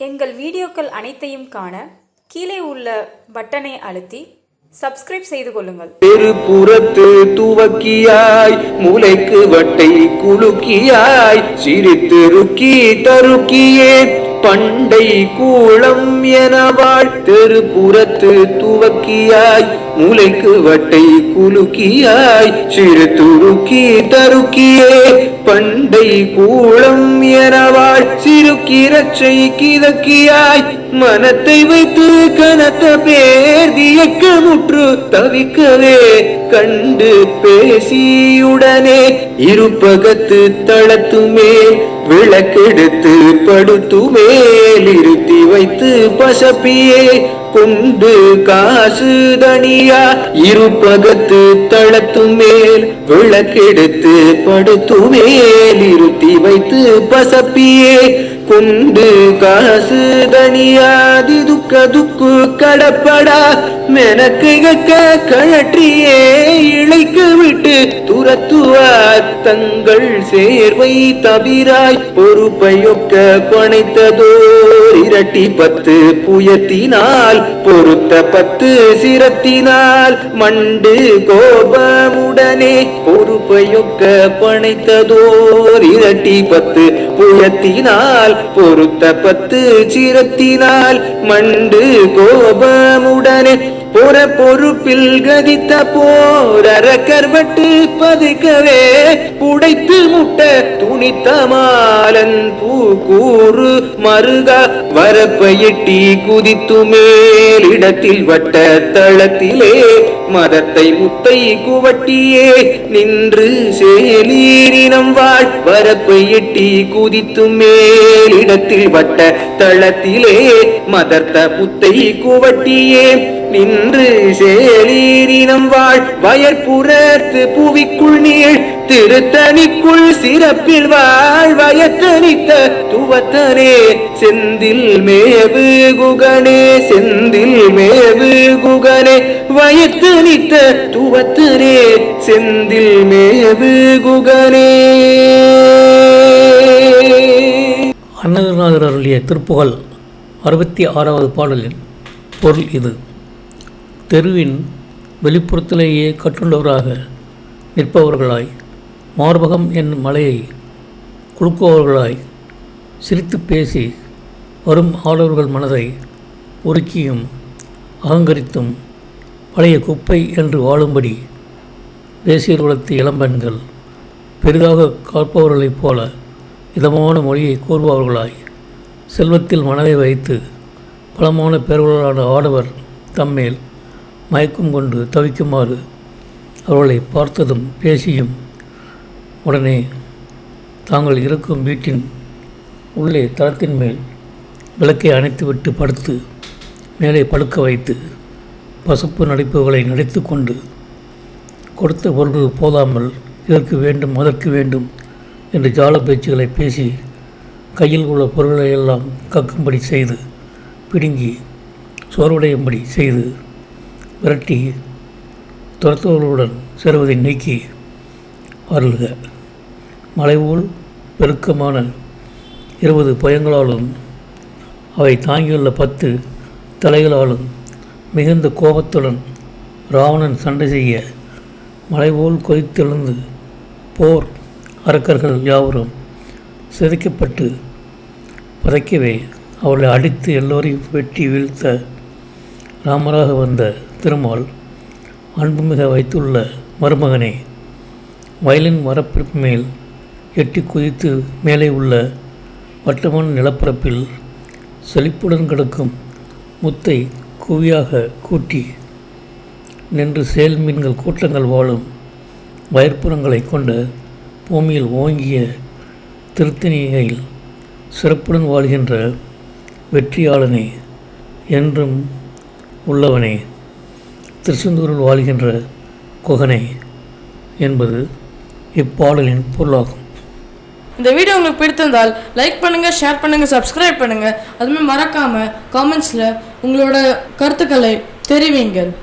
எங்கள் வீடியோக்கள் அனைத்தையும் காண கீழே உள்ள பட்டனை அழுத்தி சப்ஸ்கிரைப் செய்து கொள்ளுங்கள். பெருபுறத்து துவக்கியாய் மூளைக்கு வட்டை குலுக்கியாய் சிரித்து ருக்கி தருக்கியே பண்டை கூளம் எனவாள் தெருபுறத்து துவக்கியாய் மூளைக்கு வட்டை குலுக்கியாய் சிரித்து ருக்கி தருக்கியே பண்டை கூளம் எனவாள் சிறுக்கிரச்சை கிதக்கியாய் மனத்தை வைத்து கனத்த பேர் தியக்கமுற்று தவிக்கவே கண்டு பேசியுடனே இருப்பகத்து தளத்துமே விளக்கெடுத்து படுத்துமேல் இருத்தி வைத்து பசப்பியே கொண்டு காசு தனியா இருப்பகத்து தளத்து மேல் விளக்கெடுத்து படுத்துமேல் இருத்தி வைத்து பசப்பியே கொண்டு காசு தனியாதி துக்கு கடப்படா மெனக்கைக கழற்றியே இழைக்கு விட்டு துரத்துவார் தங்கள் சேர்வை தவிராய் பொறுப்பையொக்க பனைத்ததோர் இரட்டி 10 புயத்தினால் பொறுத்த 10 சிரத்தினால் மண்டு கோபமுடனே பொறுப்பையொக்க பனைத்ததோர் இரட்டி 10 புயத்தினால் பொறுத்த 10 சிரத்தினால் மண்டு கோபமுடனே போற பொறுப்பில் கதித்த போரற கர்வட்டு பதுக்கவே புடைத்து முட்ட துணித்த மாலன் பூக்கூறு மருகா வரப்பையட்டி குதித்து மேலிடத்தில் வட்ட தளத்திலே மதத்தை முத்தை குவட்டியே நின்று சேலீரினம் வாழ் வரப்பையட்டி குதித்து மேலிடத்தில் வட்ட தளத்திலே மதர்த்த முத்தை குவட்டியே நின்று சேலீரினம் வாழ் வயற்புறத்து புவிக்குள் நீள் திருத்தணிக்குள் சிறப்பில் வாழ் வயத்தனித்த துவத்தனே செந்தில் மேவு குகனே செந்தில் மேவு குகனே வயத்தனித்த துவத்தனே செந்தில் மேவு குகனே. அன்னதார் அருளிய திருப்புகழ் 66வது பாடலின் பொருள் இது. தெருவின் வெளிப்புறத்திலேயே கட்டுண்டவராக நிற்பவர்களாய் மார்பகம் என்னும் மலையை குலுக்குபவர்களாய் சிரித்து பேசி வரும் ஆடவர்கள் மனதை உருக்கியும் அகங்கரித்தும் பழைய குப்பை என்று வாழும்படி தேசியர் குலத்து இளம்பெண்கள் பெரிதாக காப்பவர்களைப் போல இதமான மொழியை கூறுபவர்களாய் செல்வத்தில் மனதை வைத்து பலமான பேர்களான ஆடவர் தம்மேல் மயக்கம் கொண்டு தவிக்குமாறு அவர்களை பார்த்ததும் பேசியும் உடனே தாங்கள் இருக்கும் வீட்டின் உள்ளே தளத்தின் மேல் விளக்கை அணைத்துவிட்டு படுத்து மேலே படுக்க வைத்து பசுப்பு நடிப்புகளை நடித்து கொண்டு கொடுத்த பொருள்கள் போதாமல் இதற்கு வேண்டும் அதற்கு வேண்டும் என்று ஜால பேச்சுகளை பேசி கையில் உள்ள பொருள்களை எல்லாம் கக்கும்படி செய்து பிடுங்கி சோர்வடையும்படி செய்து விரட்டி துரத்துவர்களுடன் சேருவதை நீக்கி அருள்க. மலைபோல் பெருக்கமான 20 பயங்களாலும் அவை தாங்கியுள்ள 10 தலைகளாலும் மிகுந்த கோபத்துடன் ராவணன் சண்டை செய்ய மலைபோல் கொதித்தெழுந்து போர் அரக்கர்கள் யாவரும் சிதைக்கப்பட்டு பதைக்கவே அவர்களை அடித்து எல்லோரையும் வெட்டி வீழ்த்த ராமராக வந்த திருமால் அன்புமிக வைத்துள்ள மருமகனே வயலின் வரப்பிற்கு மேல் எட்டி குதித்து மேலே உள்ள வட்டமான நிலப்பரப்பில் செழிப்புடன் கிடக்கும் முத்தை குவியாக கூட்டி நின்று செயல் மீன்கள் கூட்டங்கள் வாழும் வயற்புறங்களை கொண்ட பூமியில் ஓங்கிய திருத்தணியில் சிறப்புடன் வாழ்கின்ற வெற்றியாளனே என்றும் உள்ளவனே திருச்செந்தூரில் வாழ்கின்ற குகனே என்பது இப்பாடலின் பொருளாகும். இந்த வீடியோ உங்களுக்கு பிடித்திருந்தால் லைக் பண்ணுங்கள், ஷேர் பண்ணுங்கள், சப்ஸ்கிரைப் பண்ணுங்கள். அதுமாதிரி மறக்காமல் காமெண்ட்ஸில் உங்களோட கருத்துக்களை தெரிவிங்கள்.